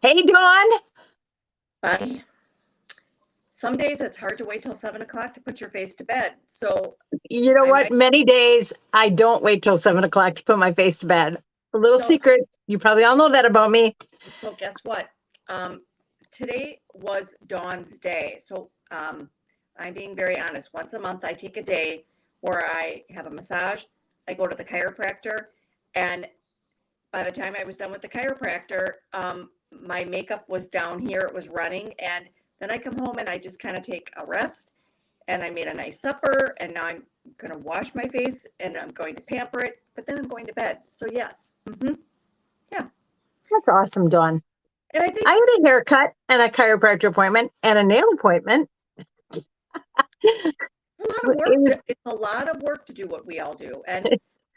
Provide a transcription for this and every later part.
Hey, Dawn. Bonnie, some days it's hard to wait till 7 o'clock to put your face to bed. So You know I what? might, Many days I don't wait till 7 o'clock to put my face to bed. A little so, secret. You probably all know that about me. so guess what? Um, Today was Dawn's day. I'm being very honest. Once a month, I take a day where I have a massage. I go to the chiropractor. And by the time I was done with the chiropractor, my makeup was down here. It was running. And then I come home and I just kind of take a rest. And I made a nice supper, and now I'm going to wash my face and I'm going to pamper it, but then I'm going to bed. So, yes. Yeah. That's awesome, Dawn. And I I think had a haircut and a chiropractor appointment and a nail appointment. it's a lot of It work. was, It's a lot of work to do what we all do. And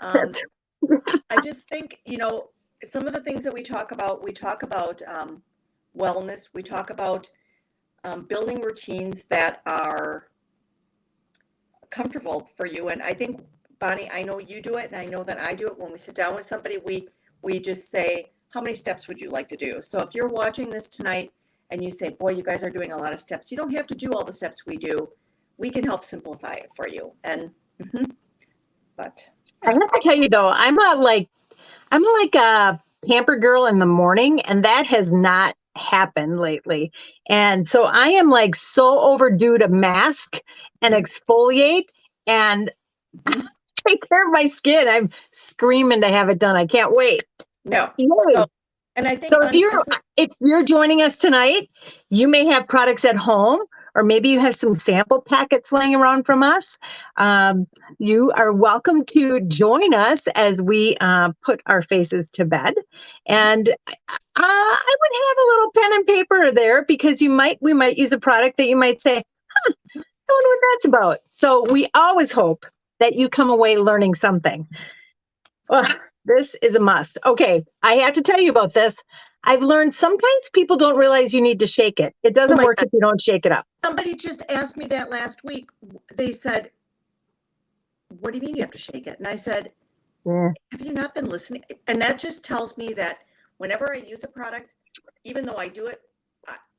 um, I just think, some of the things that we talk about wellness, we talk about building routines that are comfortable for you. And I think, Bonnie, I know you do it, and I know that I do it. When we sit down with somebody, we just say, how many steps would you like to do? So if you're watching this tonight and you say, boy, you guys are doing a lot of steps, you don't have to do all the steps we do. We can help simplify it for you. And mhm, but I have to tell you though, I'm like a pamper girl in the morning, and that has not happened lately. And so I am like so overdue to mask and exfoliate and mhm, take care of my skin. I'm screaming to have it done. I can't wait. no. Yay. So, and I think, So if Bonnie, you're as we, if you're joining us tonight, you may have products at home, or maybe you have some sample packets laying around from us. Um, you are welcome to join us as we put our faces to bed. And I would have a little pen and paper there because we might use a product that you might say, I wonder what that's about. So we always hope that you come away learning something. Ugh, this is a must. Okay, I have to tell you about this. I've learned sometimes people don't realize you need to shake it. It oh doesn't my work God, if you don't shake it up. somebody just asked me that last week. They said, what do you mean you have to shake it? And I said, Yeah. have you not been listening? And that just tells me that whenever I use a product, even though I do it,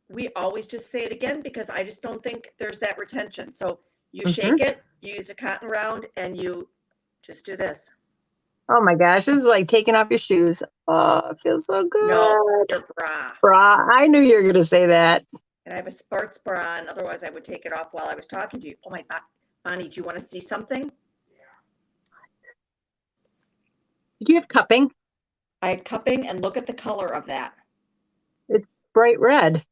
we always just say it again because I just don't think there's that retention. So you Mhm. shake it, you use a cotton round, and you just do this. Oh my gosh, this is like taking off your shoes. Oh, it feels so No, good. your bra. Brah, I knew you were going to say that. And I have a sports bra on. Otherwise, I would take it off while I was talking to you. Oh my God, Bonnie, do you want to see something? Did you have cupping? I had cupping, and look at the color of that. It's bright red.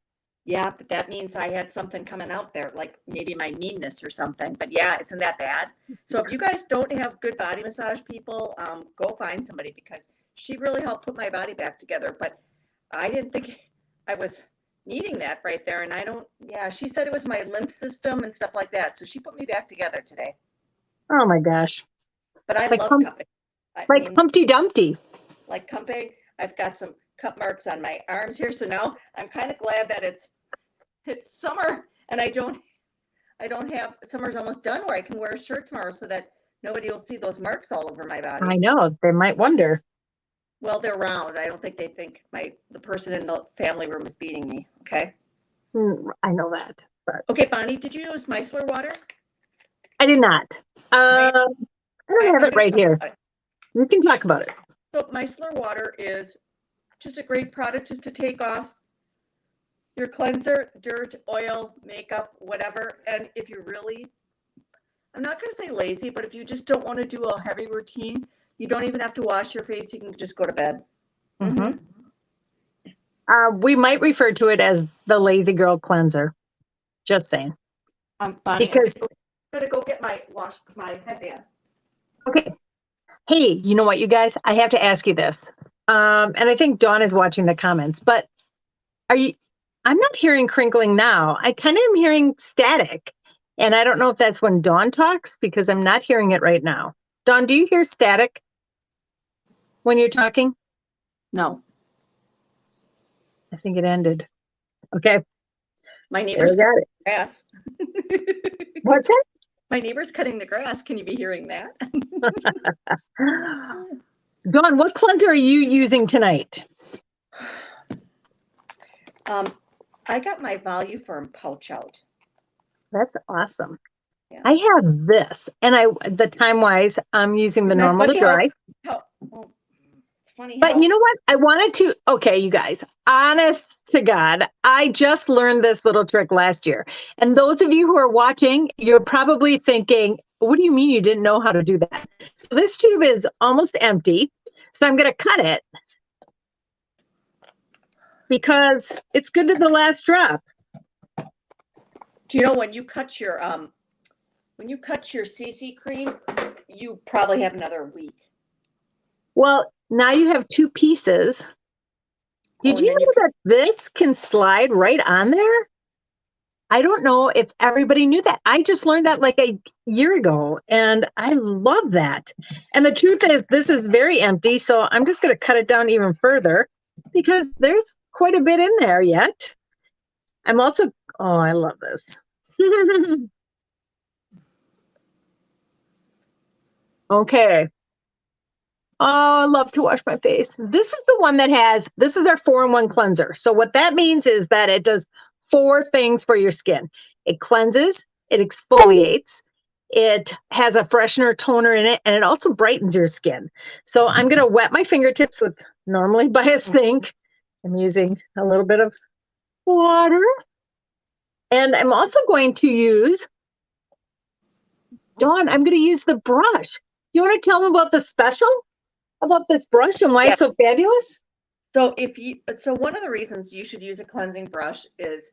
Yeah, but that means I had something coming out there, like maybe my meanness or something. But yeah, isn't that bad? So if you guys don't have good body massage people, go find somebody because she really helped put my body back together. But I didn't think I was needing that right there. And I don't, yeah, she said it was my lymph system and stuff like that. So she put me back together today. Oh my gosh. But I Like love cupping. I like mean, Humpty Dumpty. like cupping, I've got some cut marks on my arms here. So now I'm kind of glad that it's summer and I don't have summer's almost done where I can wear a shirt tomorrow so that nobody will see those marks all over my I body. know, they might wonder. Well, they're round. I don't think they think the person in the family room is beating me. Okay. I know that, but Okay, Bonnie, did you use micellar water? I did not. I, I don't have I'm it going to right tell you here. about it. We can talk about it. So micellar water is just a great product just to take off your cleanser, dirt, oil, makeup, whatever. And if you're really, I'm not going to say lazy, but if you just don't want to do a heavy routine, you don't even have to wash your face. You can just go to bed. Mhm. Mm-hmm. We might refer to it as the lazy girl cleanser. Just saying. Bonnie, Because, I'm gonna go get my headband. okay. Hey, you know what, you guys? I have to ask you this. And I think Dawn is watching the comments, but are you, I'm not hearing crinkling now. I kind of am hearing static. And I don't know if that's when Dawn talks because I'm not hearing it right now. Dawn, do you hear static when you're talking? No, I think it ended. Okay, my there neighbor's we got cutting it. the grass. What's it? My neighbor's cutting the grass. Can you be hearing that? Dawn, what cleanser are you using tonight? I got my Voluform pouch out. That's awesome. Yeah. I have this, and the time-wise, I'm using the Isn't that normal to funny dry. well, it's funny But how you know what? I wanted to, okay, you guys, honest to God, I just learned this little trick last year. And those of you who are watching, you're probably thinking, what do you mean you didn't know how to do that? So this tube is almost empty. So I'm going to cut it because it's good to the last drop. Do you know when you cut your CC cream, you probably have another week. Well, now you have two pieces. Did you know that this can slide right on there? I don't know if everybody knew that. I just learned that like a year ago, and I love that. And the truth is, this is very empty, so I'm just going to cut it down even further because there's quite a bit in there yet. I'm also, oh, I love this. Okay. Oh, I love to wash my face. This is the one that has, this is our 4-in-1 cleanser. So what that means is that it does 4 things for your skin. It cleanses, it exfoliates, it has a freshener toner in it, and it also brightens your skin. So I'm going to wet my fingertips with normally by a sink. I'm using a little bit of water. And I'm also going to use, Dawn, I'm going to use the brush. You want to tell them about the special? About this brush and why it's so fabulous? So one of the reasons you should use a cleansing brush is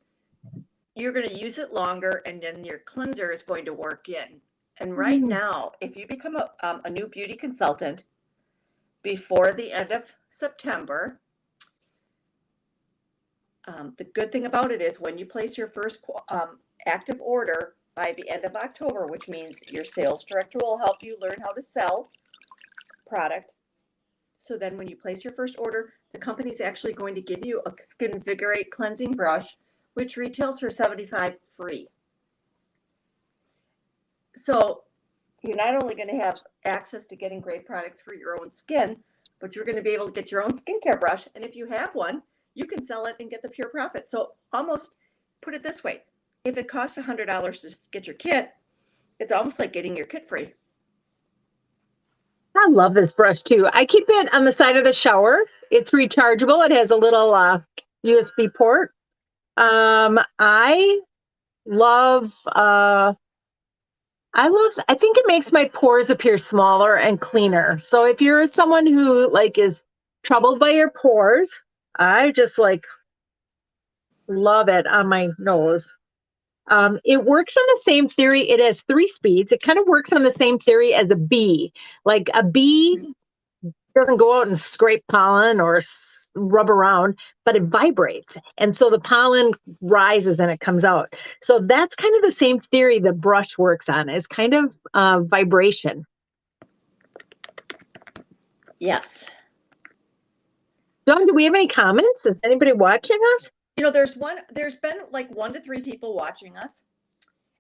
you're going to use it longer, and then your cleanser is going to work in. And right now, if you become a new beauty consultant before the end of September, the good thing about it is when you place your first active order by the end of October, which means your sales director will help you learn how to sell product. So then when you place your first order, the company's actually going to give you a Skinvigorate cleansing brush, which retails for $75 free. So you're not only going to have access to getting great products for your own skin, but you're going to be able to get your own skincare brush. And if you have one, you can sell it and get the pure profit. So almost put it this way. If it costs $100 to get your kit, it's almost like getting your kit free. I love this brush too. I keep it on the side of the shower. It's rechargeable. It has a little USB port. I think it makes my pores appear smaller and cleaner. So if you're someone who is troubled by your pores, I just love it on my nose. It works on the same theory. It has 3 speeds. It kind of works on the same theory as a bee. Like a bee doesn't go out and scrape pollen or rub around, but it vibrates. And so the pollen rises and it comes out. So that's kind of the same theory the brush works on, is kind of vibration. Yes. Dawn, do we have any comments? Is anybody watching us? You know, there's been like 1 to 3 people watching us.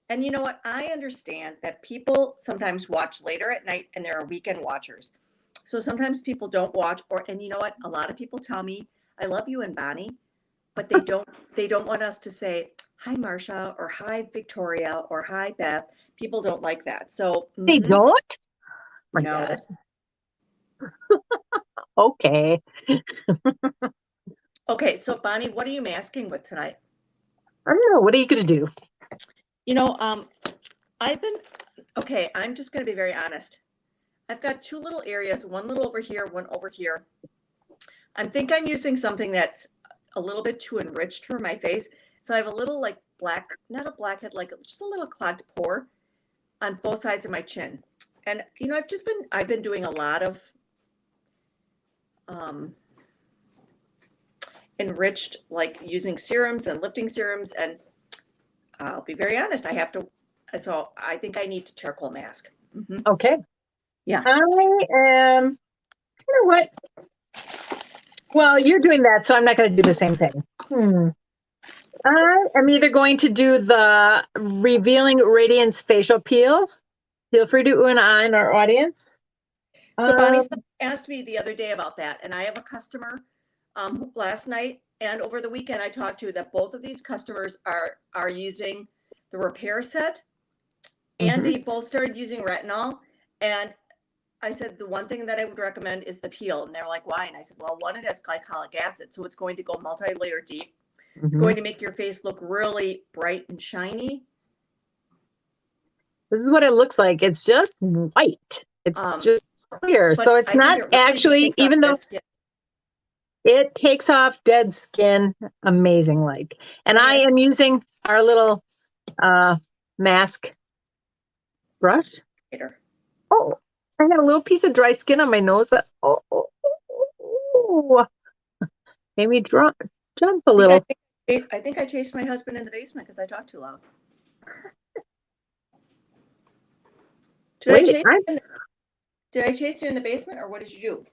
And you know what? I understand that people sometimes watch later at night and there are weekend watchers. So sometimes people don't watch, and you know what? A lot of people tell me, I love you and Bonnie, but they don't want us to say, hi, Marcia, or hi, Victoria, or hi, Beth. People don't like that. So they don't? My no. God. Okay. Okay, so Bonnie, what are you masking with tonight? I don't know. What are you going to do? You know, I'm just going to be very honest. I've got 2 little areas, one little over here, one over here. I think I'm using something that's a little bit too enriched for my face. So I have a little black, not a blackhead, just a little clogged pore on both sides of my chin. And, you know, I've been doing a lot of enriched, using serums and lifting serums. And I'll be very honest, so I think I need to charcoal mask. Mm-hmm. Okay. Yeah. You know what? Well, you're doing that, so I'm not going to do the same thing. I am either going to do the Revealing Radiance facial peel. Feel free to ooh and ah in our audience. So Bonnie asked me the other day about that, and I have a customer last night and over the weekend I talked to that both of these customers are using the repair set and they both started using retinol. And I said, the one thing that I would recommend is the peel. And they're like, why? And I said, well, one, it has glycolic acid. So it's going to go multi-layer deep. It's going to make your face look really bright and shiny. This is what it looks like. It's just white. It's just clear. So it's not actually, even though it takes off dead skin amazing like. And I am using our little mask brush. Oh, I had a little piece of dry skin on my nose that made me jump a little. I think I chased my husband in the basement because I talked too loud. Did I chase you in the basement, or what did you do?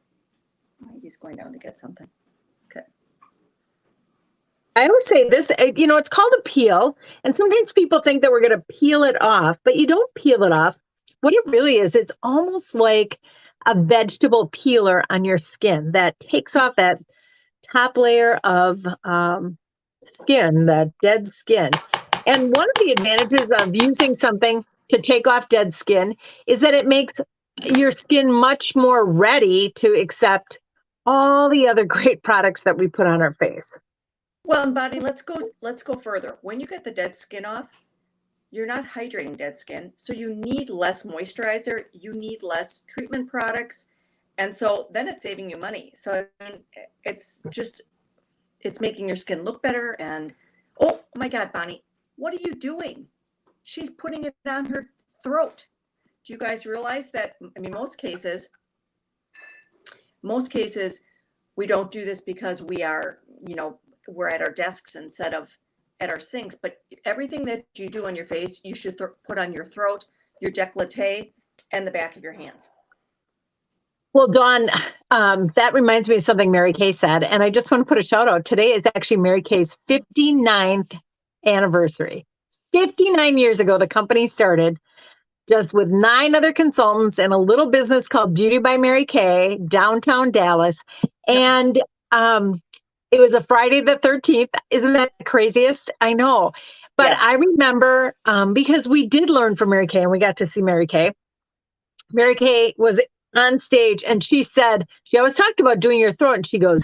He's going down to get something. Okay. I always say this, it's called a peel, and sometimes people think that we're going to peel it off, but you don't peel it off. What it really is, it's almost like a vegetable peeler on your skin that takes off that top layer of skin, that dead skin. And one of the advantages of using something to take off dead skin is that it makes your skin much more ready to accept all the other great products that we put on our face. Well, and Bonnie, let's go further. When you get the dead skin off, you're not hydrating dead skin. So you need less moisturizer, you need less treatment products. And so then it's saving you money. So I mean, it's making your skin look better. And oh my God, Bonnie, what are you doing? She's putting it down her throat. Do you guys realize that? I mean, most cases, we don't do this because we are, we're at our desks instead of at our sinks. But everything that you do on your face, you should put on your throat, your décolleté, and the back of your hands. Well, Dawn, that reminds me of something Mary Kay said, and I just want to put a shout out. Today is actually Mary Kay's 59th anniversary. 59 years ago, the company started just with 9 other consultants and a little business called Beauty by Mary Kay, downtown Dallas. And it was a Friday the 13th. Isn't that the craziest? I know. But yes. I remember because we did learn from Mary Kay and we got to see Mary Kay. Mary Kay was on stage and she said, she always talked about doing your throat. And she goes,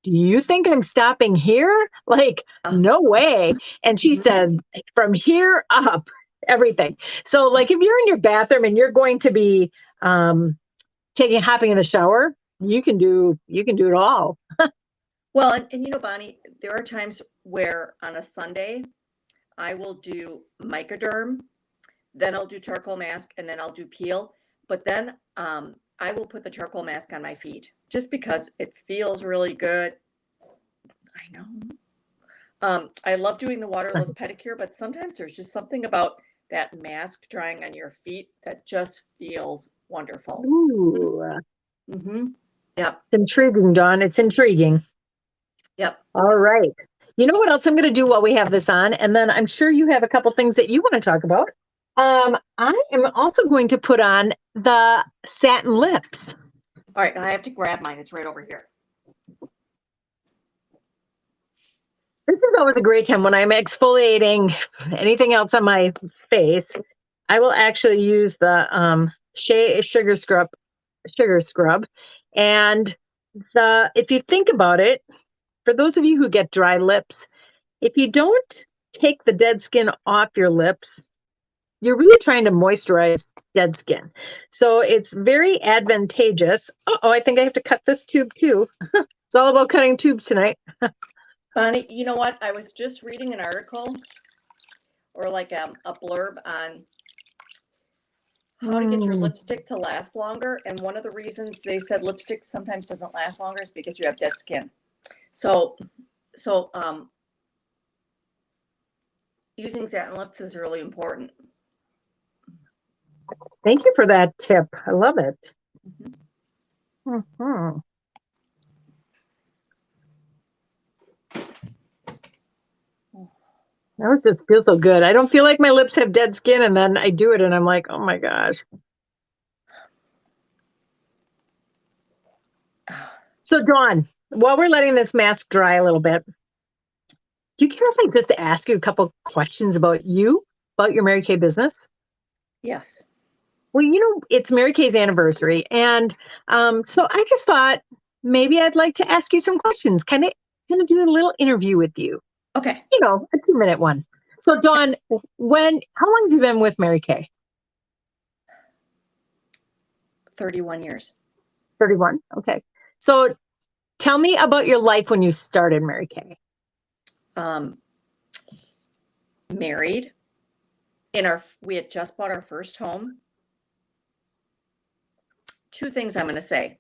do you think I'm stopping here? Like, no way. And she said, from here up, everything. So like, if you're in your bathroom and you're going to be hopping in the shower, you can do it all. Well, and Bonnie, there are times where on a Sunday, I will do Microderm, then I'll do charcoal mask, and then I'll do peel. But then I will put the charcoal mask on my feet just because it feels really good. I know. I love doing the waterless pedicure, but sometimes there's just something about that mask drying on your feet that just feels wonderful. Ooh. Mm-hmm. Yep. It's intriguing, Dawn. It's intriguing. Yep. All right. You know what else I'm going to do while we have this on? And then I'm sure you have a couple things that you want to talk about. I am also going to put on the satin lips. All right. I have to grab mine. It's right over here. This is always a great time when I'm exfoliating anything else on my face. I will actually use the Shea Sugar Scrub. And if you think about it, for those of you who get dry lips, if you don't take the dead skin off your lips, you're really trying to moisturize dead skin. So it's very advantageous. I think I have to cut this tube too. It's all about cutting tubes tonight. Bonnie, you know what? I was just reading an article or like a blurb on how to get your lipstick to last longer. And one of the reasons they said lipstick sometimes doesn't last longer is because you have dead skin. So using satin lips is really important. Thank you for that tip. I love it. Mm-hmm. That just feels so good. I don't feel like my lips have dead skin, and then I do it, and I'm like, oh my gosh. So, Dawn, while we're letting this mask dry a little bit, do you care if I just ask you a couple questions about your Mary Kay business? Yes. Well, it's Mary Kay's anniversary, and so I just thought maybe I'd like to ask you some questions, kind of do a little interview with you. Okay. A 2-minute one. So, Dawn, how long have you been with Mary Kay? 31 years. 31. Okay. So, tell me about your life when you started Mary Kay. Married. We had just bought our first home. 2 things I'm going to say.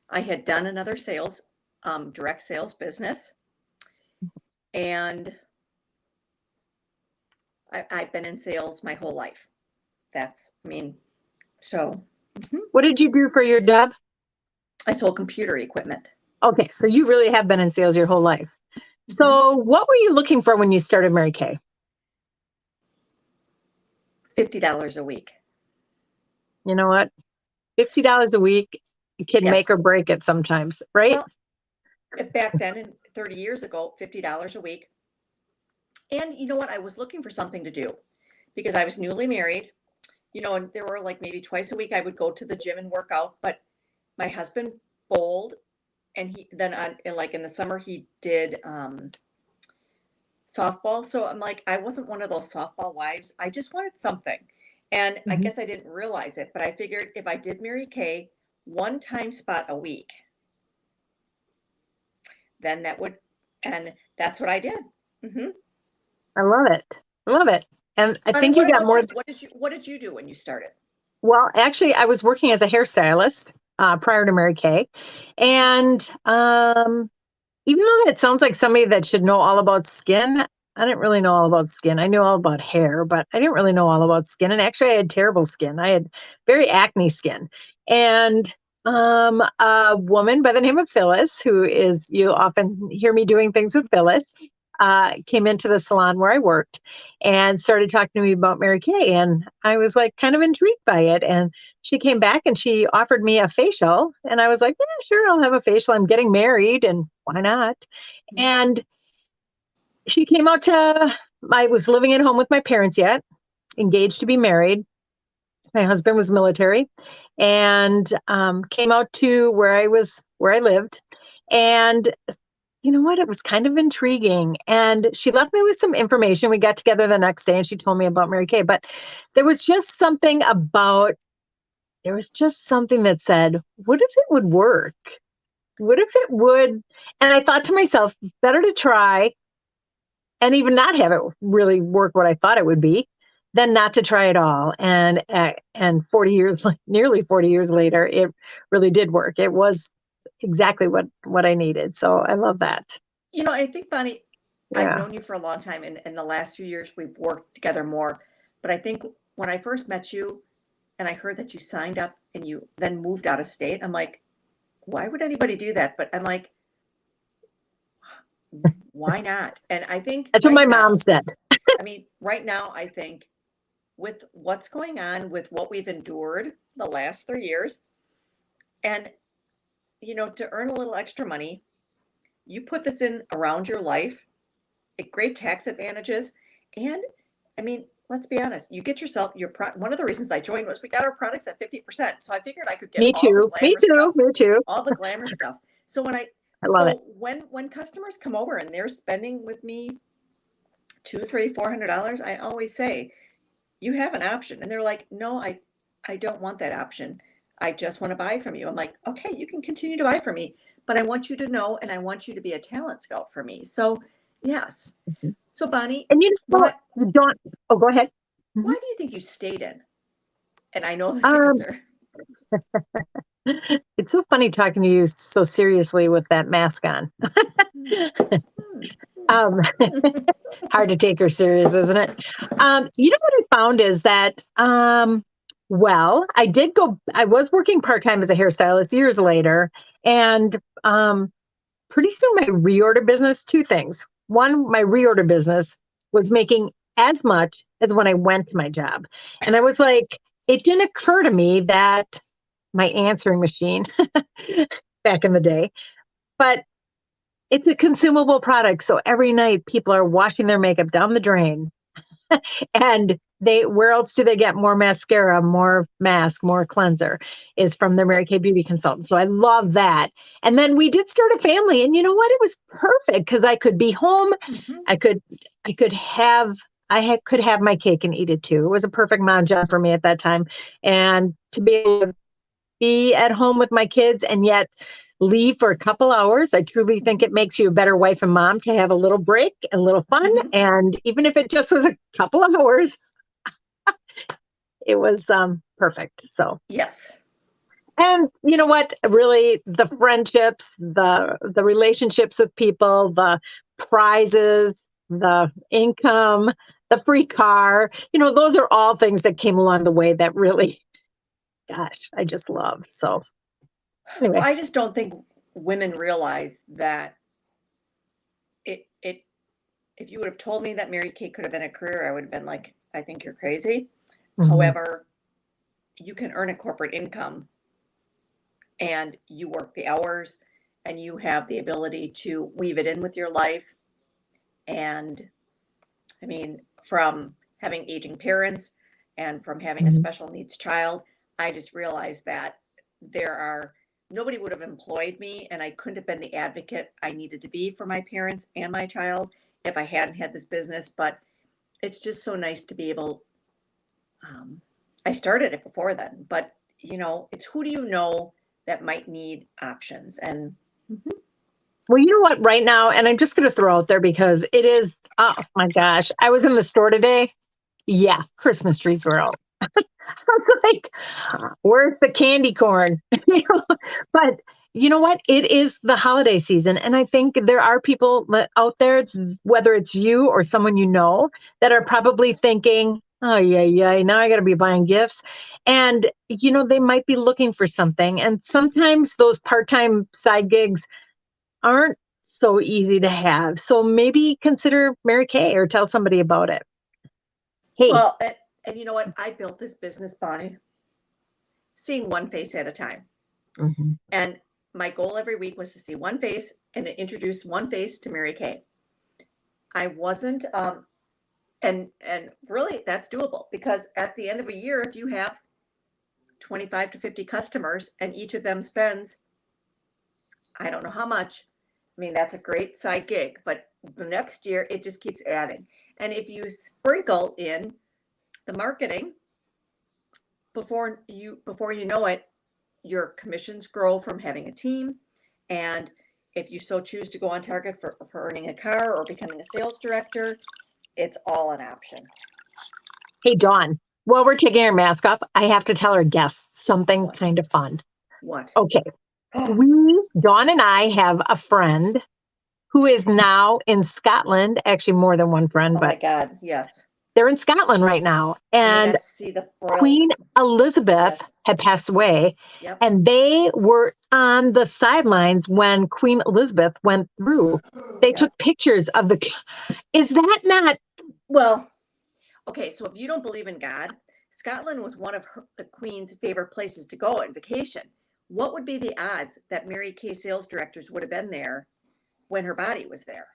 I had done another direct sales business, and I've been in sales my whole life. What did you do for your job? I sold computer equipment. Okay, so you really have been in sales your whole life. So what were you looking for when you started Mary Kay? $50 a week. You know what? $50 a week can make or break it sometimes, right? Well, back then, 30 years ago, $50 a week. And you know what? I was looking for something to do because I was newly married, and there were like maybe twice a week I would go to the gym and work out. But my husband bowled, and he then in the summer he did softball. So I'm like, I wasn't one of those softball wives. I just wanted something. And I guess I didn't realize it, but I figured if I did Mary Kay 1 time spot a week, then and that's what I did. I love it. And I think you got more. What did you do when you started? Well, actually, I was working as a hairstylist prior to Mary Kay. And even though it sounds like somebody that should know all about skin, I didn't really know all about skin. I knew all about hair, but I didn't really know all about skin. And actually, I had terrible skin. I had very acne skin. And a woman by the name of Phyllis, you often hear me doing things with Phyllis, came into the salon where I worked and started talking to me about Mary Kay. And I was like kind of intrigued by it. And she came back and she offered me a facial. And I was like, yeah, sure, I'll have a facial. I'm getting married and why not? And she came out I was living at home with my parents yet, engaged to be married. My husband was military and came out to where I lived. And you know what? It was kind of intriguing. And she left me with some information. We got together the next day and she told me about Mary Kay. But there was just something that said, what if it would work? What if it would? And I thought to myself, better to try and even not have it really work what I thought it would be than not to try at all. And 40 years, nearly 40 years later, it really did work. It was exactly what I needed. So I love that. I think, Bonnie, I've known you for a long time, and in the last few years we've worked together more. But I think when I first met you and I heard that you signed up and you then moved out of state, I'm like, why would anybody do that? But I'm like, why not? And I think that's what my mom said. I mean, right now, I think with what's going on, with what we've endured the last 3 years, and to earn a little extra money, you put this in around your life, great tax advantages. And I mean, let's be honest, you get yourself one of the reasons I joined was we got our products at 50%. So I figured I could get me too, all the glamour stuff. So when customers come over and they're spending with me $200, $300, $400, I always say, you have an option. And they're like, no, I don't want that option. I just want to buy from you. I'm like, okay, you can continue to buy from me, but I want you to know, and I want you to be a talent scout for me. So yes. So Bonnie, and go ahead. Why do you think you stayed in? And I know this answer. It's so funny talking to you so seriously with that mask on. Hard to take her serious, isn't it? What I found is that, I was working part-time as a hairstylist years later, and pretty soon my reorder business, 2 things. One, my reorder business was making as much as when I went to my job. And I was like, it didn't occur to me that my answering machine back in the day, but it's a consumable product. So every night people are washing their makeup down the drain. And where else do they get more mascara, more mask, more cleanser is from their Mary Kay beauty consultant. So I love that. And then we did start a family, and you know what? It was perfect because I could be home. Mhm. I could have my cake and eat it too. It was a perfect mom job for me at that time. And to be able to be at home with my kids and yet leave for a couple hours. I truly think it makes you a better wife and mom to have a little break, a little fun. Mhm. And even if it just was a couple of hours, it was perfect. So, Yes. and you know what? Really, the friendships, the relationships with people, the prizes, the income, the free car, those are all things that came along the way that really, gosh, I just love. So Well, anyway. I just don't think women realize that it if you would have told me that Mary Kay could have been a career, I would have been like, I think you're crazy. Mhm. However, you can earn a corporate income and you work the hours and you have the ability to weave it in with your life. And I mean, from having aging parents and from having a Mhm. special needs child, I just realized that nobody would have employed me and I couldn't have been the advocate I needed to be for my parents and my child if I hadn't had this business. But it's just so nice to be able, I started it before then, but it's who do you know that might need options? And Well, you know what, right now, and I'm just going to throw out there because it is, oh my gosh, I was in the store today. Yeah, Christmas trees were out. I was like, where's the candy corn? But you know what? It is the holiday season. And I think there are people out there, whether it's you or someone you know, that are probably thinking, oh, yeah, now I got to be buying gifts. And, they might be looking for something. And sometimes those part time side gigs aren't so easy to have. So maybe consider Mary Kay or tell somebody about it. Hey, well, and you know what? I built this business, Bonnie, seeing one face at a time. mhm. And my goal every week was to see one face and to introduce one face to Mary Kay. I wasn't, and really that's doable because at the end of a year, if you have 25 to 50 customers and each of them spends, I don't know how much. I mean, that's a great side gig, but the next year it just keeps adding. And if you sprinkle in the marketing before you know it, your commissions grow from having a team. And if you so choose to go on target for earning a car or becoming a sales director, it's all an option. Hey, Dawn, while we're taking our mask off, I have to tell our guests something What? kind of fun. What? Okay. Oh Dawn and I have a friend who is now in Scotland, actually more than one friend, my but God. Yes. they're in Scotland right now. And they And got to see the royal. Queen Elizabeth Yes. had passed away, Yep. and they were on the sidelines when Queen Elizabeth went through. They Yep. took pictures of is that not? Well, okay. So if you don't believe in God, Scotland was one of the Queen's favorite places to go on vacation. What would be the odds that Mary Kay sales directors would have been there when her body was there?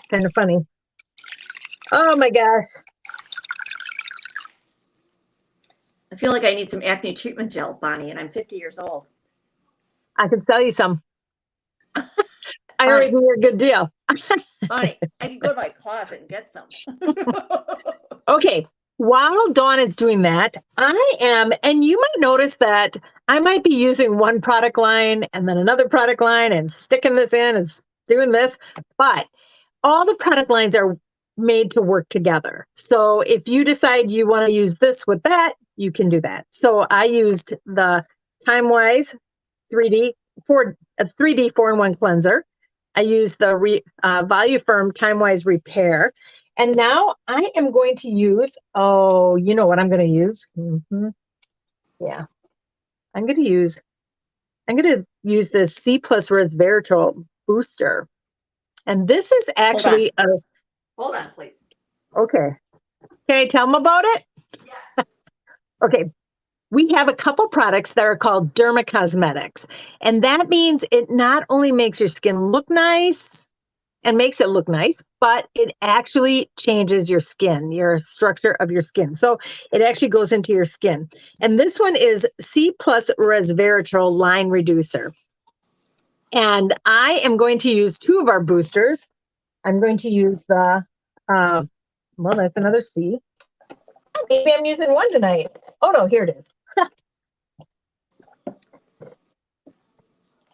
Kind of funny. Oh my gosh. I feel like I need some acne treatment gel, Bonnie, and I'm 50 years old. I can sell you some. I Bonnie, already knew a good deal. Bonnie, I can go to my closet and get some. Okay. While Dawn is doing that, I am, and you might notice that I might be using one product line and then another product line and sticking this in and doing this, but all the product lines are made to work together. So if you decide you want to use this with that, you can do that. So I used the TimeWise 3D 3D 4-in-1 cleanser. I used the VoluFirm TimeWise Repair. And now I am going to use, oh, you know what I'm going to use? Yeah, I'm going to use the C plus resveratrol booster. And this is actually Hold on, please. okay. Can I tell them about it? Yes. Okay. we have a couple products that are called dermacosmetics. And that means it not only makes your skin look nice and makes it look nice, but it actually changes your skin, your structure of your skin. So it actually goes into your skin. And this one is C plus resveratrol line reducer. And I am going to use two of our boosters. I'm going to use the, well, that's another C. Maybe I'm using one tonight. Oh no, here it is.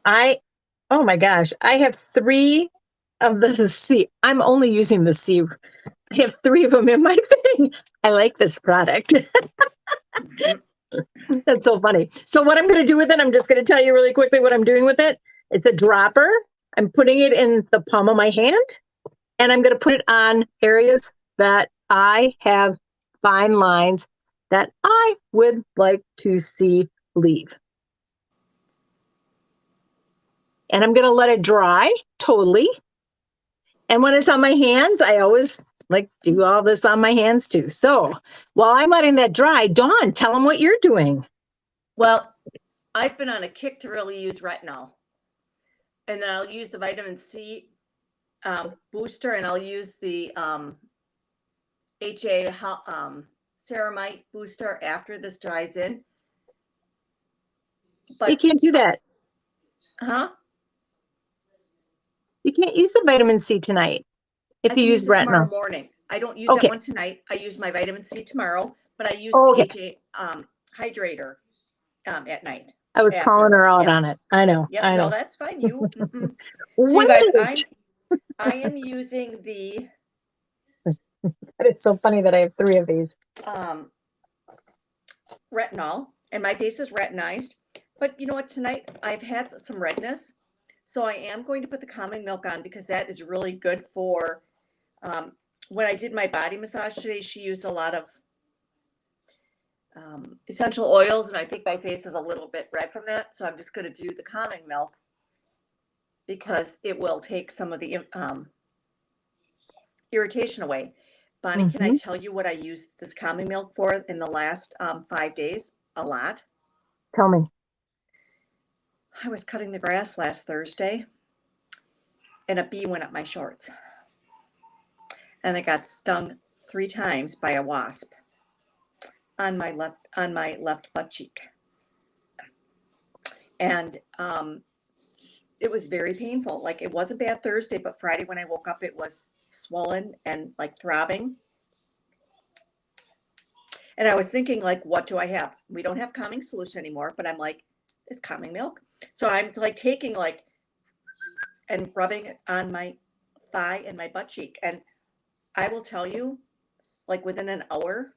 Oh my gosh, I have three of the C. I'm only using the C. I have three of them in my thing. I like this product. That's so funny. So what I'm going to do with it, I'm just going to tell you really quickly what I'm doing with it. It's a dropper. I'm putting it in the palm of my hand, and I'm going to put it on areas that I have fine lines that I would like to see leave. And I'm going to let it dry totally. And when it's on my hands, I always like do all this on my hands too. So while I'm letting that dry, Dawn, tell them what you're doing. Well, I've been on a kick to really use retinol. And then I'll use the vitamin C booster, and I'll use the HA ceramide booster after this dries in. But you can't do that. Huh? You can't use the vitamin C tonight if you use retinol. Tomorrow morning. I don't use that one tonight. I use my vitamin C tomorrow, but I use the HA hydrator at night. I was calling her out on it. I know. Yep, I know. No, that's fine. You. So you guys, I am using the. It's so funny that I have three of these. Retinol, and my face is retinized. But you know what? Tonight I've had some redness, so I am going to put the calming milk on because that is really good for. When I did my body massage today, she used a lot of essential oils, and I think my face is a little bit red from that. So I'm just going to do the calming milk because it will take some of the irritation away. Bonnie, can I tell you what I used this calming milk for in the last 5 days? A lot. Tell me. I was cutting the grass last Thursday, and a bee went up my shorts. And I got stung 3 times by a wasp on my left butt cheek. And it was very painful. Like, it was a bad Thursday, but Friday when I woke up, it was swollen and like throbbing. And I was thinking, like, what do I have? We don't have calming solution anymore, but I'm like, it's calming milk. So I'm like taking and rubbing it on my thigh and my butt cheek. And I will tell you, like, within an hour,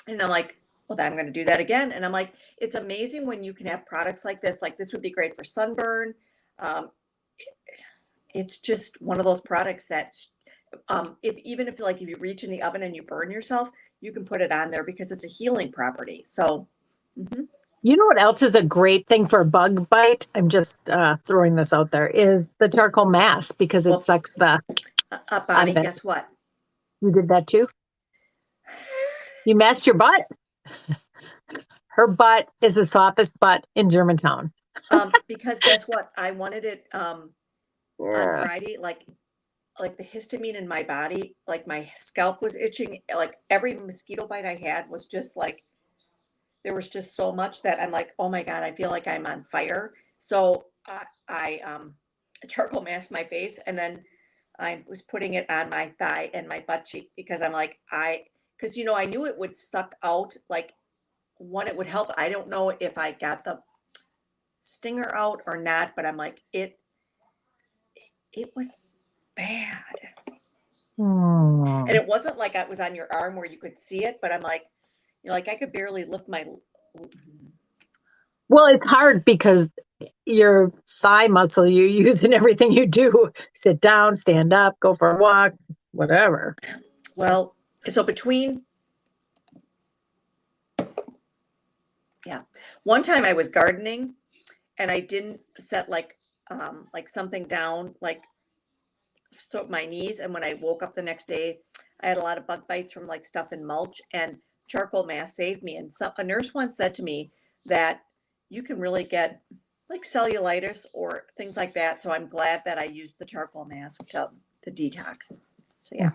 and I'm like, well, then I'm going to do that again. And I'm like, it's amazing when you can have products like this. Like, this would be great for sunburn. It's just one of those products that if you reach in the oven and you burn yourself, you can put it on there because it's a healing property. So, You know what else is a great thing for bug bite? I'm just throwing this out there, is the charcoal mask because it sucks the Bonnie, guess what? You did that too? You masked your butt? Her butt is the softest butt in Germantown. Because guess what? I wanted it on Friday, like the histamine in my body, like my scalp was itching. Like every mosquito bite I had was just like, there was just so much that I'm like, oh my God, I feel like I'm on fire. So I charcoal masked my face, and then I was putting it on my thigh and my butt cheek because I'm like, because I knew it would suck out, like, one, it would help. I don't know if I got the stinger out or not, but I'm like, it was bad. And it wasn't like it was on your arm where you could see it, but I'm like, I could barely lift my. Well, it's hard because your thigh muscle you use in everything you do. Sit down, stand up, go for a walk, whatever. Well, so one time I was gardening and I didn't set like something down, so my knees. And when I woke up the next day, I had a lot of bug bites from like stuff in mulch. And charcoal mask saved me. And a nurse once said to me that you can really get like cellulitis or things like that. So I'm glad that I used the charcoal mask to detox. So yeah.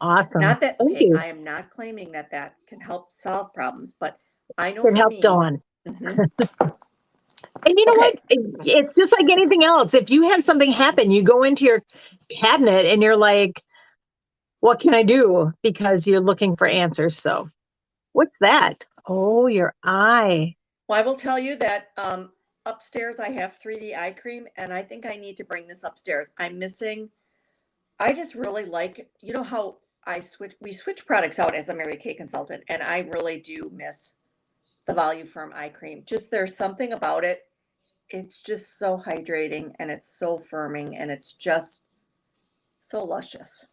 Awesome. Not that, Thank okay, you. I am not claiming that that can help solve problems, but I know Can for help me. Dawn. Mhm. And you know Okay. what? It's just like anything else. If you have something happen, you go into your cabinet and you're like, what can I do? Because you're looking for answers. So what's that? Oh, your eye. Well, I will tell you that upstairs I have 3D eye cream, and I think I need to bring this upstairs. I'm missing. I just really like, you know how we switch products out as a Mary Kay consultant, and I really do miss the Voluform eye cream. Just there's something about it. It's just so hydrating and it's so firming and it's just so luscious.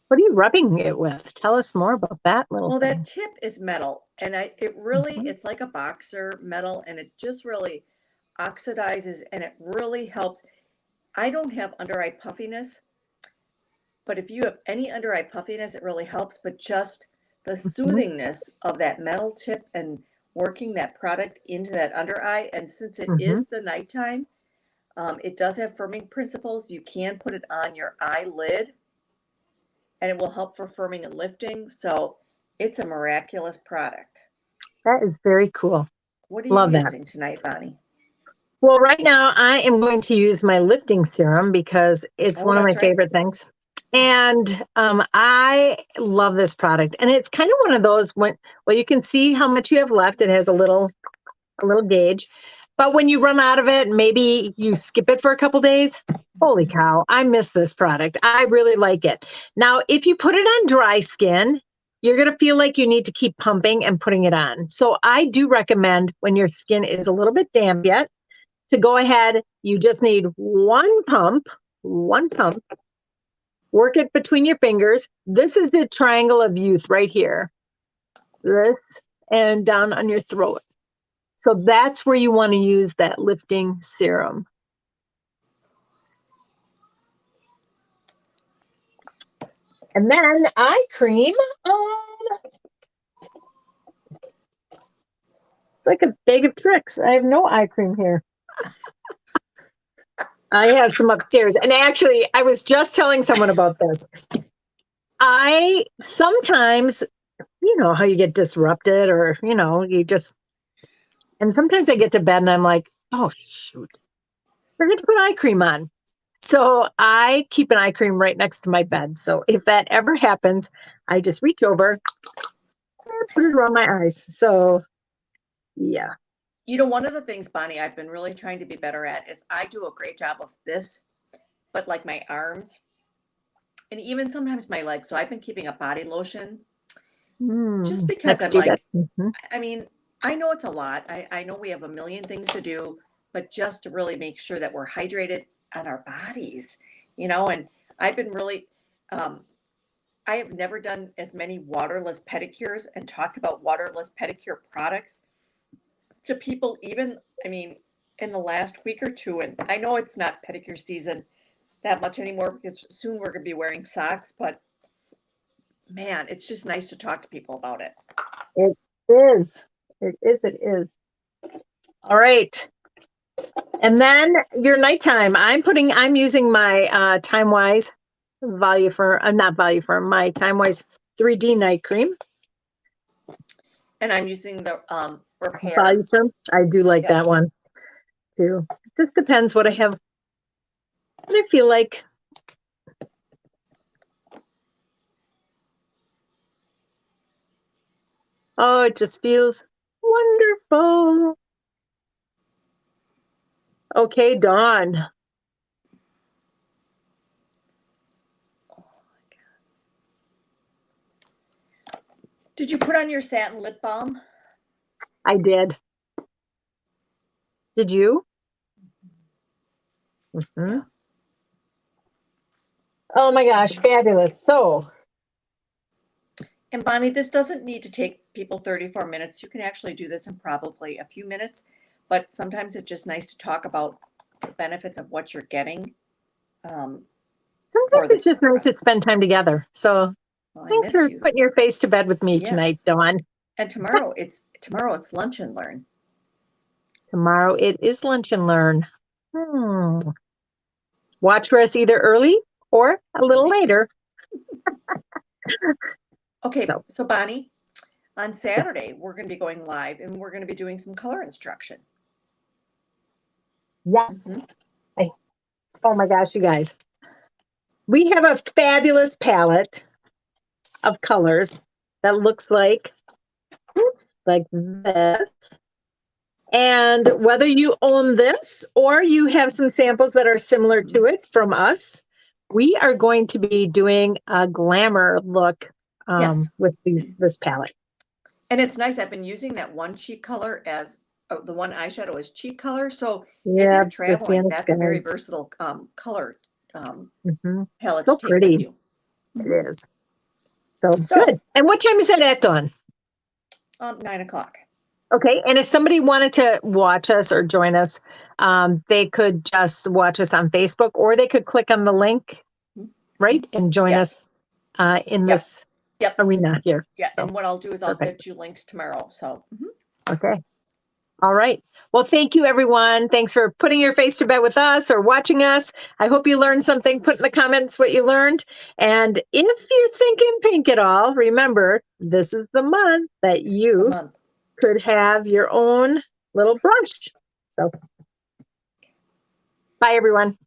What are you rubbing it with? Tell us more about that little Well, thing. that tip is metal, and it's like a boxer metal, and it just really oxidizes, and it really helps. I don't have under eye puffiness, but if you have any under eye puffiness, it really helps. But just the soothingness of that metal tip and working that product into that under eye, and since it is the nighttime, it does have firming principles. You can put it on your eyelid, and it will help for firming and lifting. So it's a miraculous product. That is very cool. What are Love you that. using tonight, Bonnie? Well, right now I am going to use my lifting serum because it's one of my favorite things. And I love this product. And it's kind of one of those well, you can see how much you have left. It has a little gauge. But when you run out of it, maybe you skip it for a couple days. Holy cow, I miss this product. I really like it. Now, if you put it on dry skin, you're going to feel like you need to keep pumping and putting it on. So I do recommend when your skin is a little bit damp yet to go ahead. You just need one pump, work it between your fingers. This is the triangle of youth right here. This and down on your throat. So that's where you want to use that lifting serum. And then eye cream. Like a bag of tricks. I have no eye cream here. I have some upstairs. And actually, I was just telling someone about this. I sometimes, you know, how you get disrupted or, you know, and sometimes I get to bed and I'm like, oh, shoot, forget to put eye cream on. So I keep an eye cream right next to my bed. So if that ever happens, I just reach over and put it around my eyes. So, yeah. You know, one of the things, Bonnie, I've been really trying to be better at is I do a great job of this, but like my arms and even sometimes my legs. So I've been keeping a body lotion just because I'm like, I mean, I know it's a lot. I know we have a million things to do, but just to really make sure that we're hydrated on our bodies, you know, and I've been really, I have never done as many waterless pedicures and talked about waterless pedicure products to people, even, I mean, in the last week or two. And I know it's not pedicure season that much anymore because soon we're going to be wearing socks, but man, it's just nice to talk to people about it. It is. It is. It is. All right. And then your nighttime. I'm using my TimeWise not Voluform, my TimeWise 3D night cream. And I'm using the Repair. Voluform. I do like that one too. It just depends what I have, what I feel like. Oh, it just feels wonderful. Okay, Dawn. Oh my God. Did you put on your satin lip balm? I did. Did you? Yeah. Oh my gosh, fabulous. So. And Bonnie, this doesn't need to take people 34 minutes. You can actually do this in probably a few minutes, but sometimes it's just nice to talk about the benefits of what you're getting. Sometimes it's just nice to spend time together. So thanks for putting your face to bed with me tonight, Dawn. And tomorrow it's lunch and learn. Tomorrow it is lunch and learn. Watch for us either early or a little later. Okay, So. so Bonnie, on Saturday, we're going to be going live and we're going to be doing some color instruction. Yeah. Oh my gosh, you guys. We have a fabulous palette of colors that looks like this. And whether you own this or you have some samples that are similar to it from us, we are going to be doing a glamour look with this palette. And it's nice. I've been using that one cheek color as the one eyeshadow is cheek color. So if Yeah, you're traveling, that's a very versatile color palette so to take pretty. with you. It is. So good. And what time is that at, Dawn? 9 o'clock. Okay. And if somebody wanted to watch us or join us, they could just watch us on Facebook, or they could click on the link, right? And join us in this arena here. Yeah. And what I'll do is I'll get you links tomorrow. So. Okay. All right. Well, thank you, everyone. Thanks for putting your face to bed with us or watching us. I hope you learned something. Put in the comments what you learned. And if you're thinking pink at all, remember, this is the month that you could have your own little brunch. So, bye, everyone.